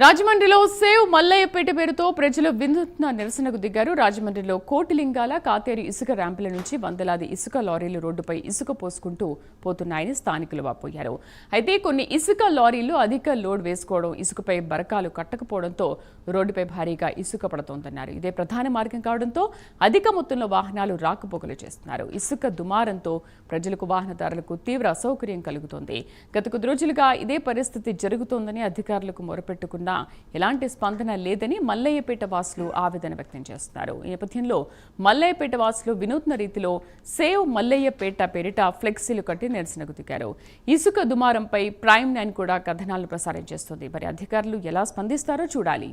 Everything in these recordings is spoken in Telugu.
రాజమండ్రిలో సేవ్ మల్లయ్యపేట పేరుతో ప్రజలు వినూత్న నిరసనకు దిగారు. రాజమండ్రిలో కోటిలింగాల కాతేరి ఇసుక ర్యాంపుల నుంచి వందలాది ఇసుక లారీలు రోడ్డుపై ఇసుక పోసుకుంటూ పోతున్నాయని స్థానికులు వాపోయారు. అయితే కొన్ని ఇసుక లారీలు అధిక లోడ్ వేసుకోవడం, ఇసుకపై బరకాలు కట్టకపోవడంతో రోడ్డుపై భారీగా ఇసుక పడుతోందన్నారు. ఇదే ప్రధాన మార్గం కావడంతో అధిక మొత్తంలో వాహనాలు రాకపోకలు చేస్తున్నారు. ఇసుక దుమారంతో ప్రజలకు, వాహనదారులకు తీవ్ర అసౌకర్యం కలుగుతోంది. గత కొద్ది రోజులుగా ఇదే పరిస్థితి జరుగుతోందని అధికారులకు మొరపెట్టుకున్న ఎలాంటి స్పందన లేదని మల్లయ్యపేట వాసులు ఆవేదన వ్యక్తం చేస్తున్నారు. ఈ నేపథ్యంలో మల్లయ్యపేట వాసులు వినూత్న రీతిలో సేవ్ మల్లయ్యపేట పేరిట ఫ్లెక్సీలు కట్టి నిరసనకు దిగారు. ఇసుక దుమారంపై ప్రైమ్ 9 కూడా కథనాలను ప్రసారం చేస్తోంది. మరి అధికారులు ఎలా స్పందిస్తారో చూడాలి.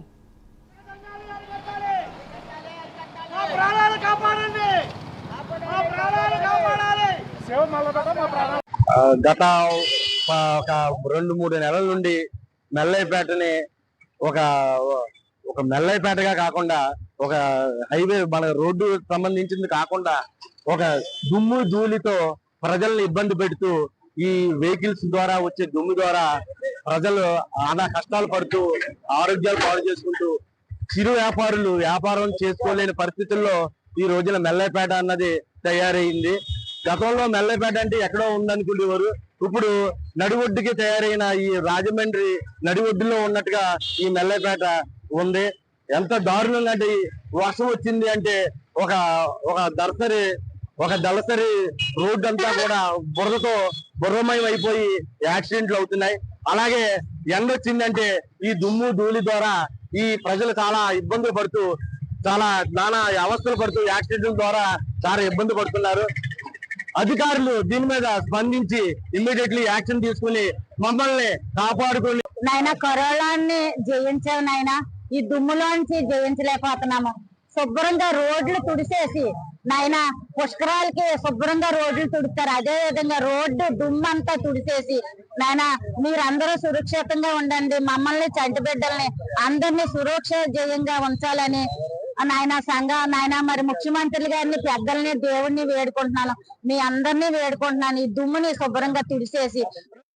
గత ఒక 2-3 నెలల నుండి మల్లయ్యపేటని ఒక ఒక మల్లయ్యపేటగా కాకుండా, ఒక హైవే మన రోడ్డు సంబంధించింది కాకుండా, ఒక దుమ్ము ధూళితో ప్రజల్ని ఇబ్బంది పెడుతూ, ఈ వెహికల్స్ ద్వారా వచ్చే దుమ్ము ద్వారా ప్రజలు ఆనా కష్టాలు పడుతూ ఆరోగ్యాలు పాడు చేసుకుంటూ చిరు వ్యాపారులు వ్యాపారం చేసుకోలేని పరిస్థితుల్లో ఈ రోజున మల్లయ్యపేట అన్నది తయారైంది. గతంలో మల్లయ్యపేట అంటే ఎక్కడో ఉందనుకునేవారు. ఇప్పుడు నడిఒడ్డుకి తయారైన ఈ రాజమండ్రి నడిఒడ్డులో ఉన్నట్టుగా ఈ మల్లయ్యపేట ఉంది. ఎంత దారుణంగా అంటే, వర్షం వచ్చింది అంటే ఒక ఒక దళసరి రోడ్డు అంతా కూడా బురదతో బుర్రమయం అయిపోయి యాక్సిడెంట్లు అవుతున్నాయి. అలాగే ఎండ వచ్చిందంటే ఈ దుమ్ము ధూళి ద్వారా ఈ ప్రజలు చాలా ఇబ్బందులు పడుతూ, చాలా నానా అవస్థలు పడుతూ యాక్సిడెంట్ల ద్వారా చాలా ఇబ్బంది పడుతున్నారు. అధికారులు దీని మీద స్పందించి ఇమ్మీడియట్లీ యాక్షన్ తీసుకుని మమ్మల్ని కాపాడుకుని నాయన కరోనాన్ని జయించావు నాయన, ఈ దుమ్ములోంచి జయించలేకపోతున్నాము. శుభ్రంగా రోడ్లు తుడిసేసి నాయన, పుష్కరాలకి శుభ్రంగా రోడ్లు తుడుస్తారు. అదే విధంగా రోడ్డు దుమ్మంతా తుడిసేసి నాయన మీరందరూ సురక్షితంగా ఉండండి, మమ్మల్ని చంటి బిడ్డల్ని అందరినీ సురక్షితంగా ఉంచాలని నాయన మరి ముఖ్యమంత్రులు గారిని, పెద్దల్ని, దేవుడిని వేడుకుంటున్నాను, మీ అందరినీ వేడుకుంటున్నాను. ఈ దుమ్ముని శుభ్రంగా తుడిసేసి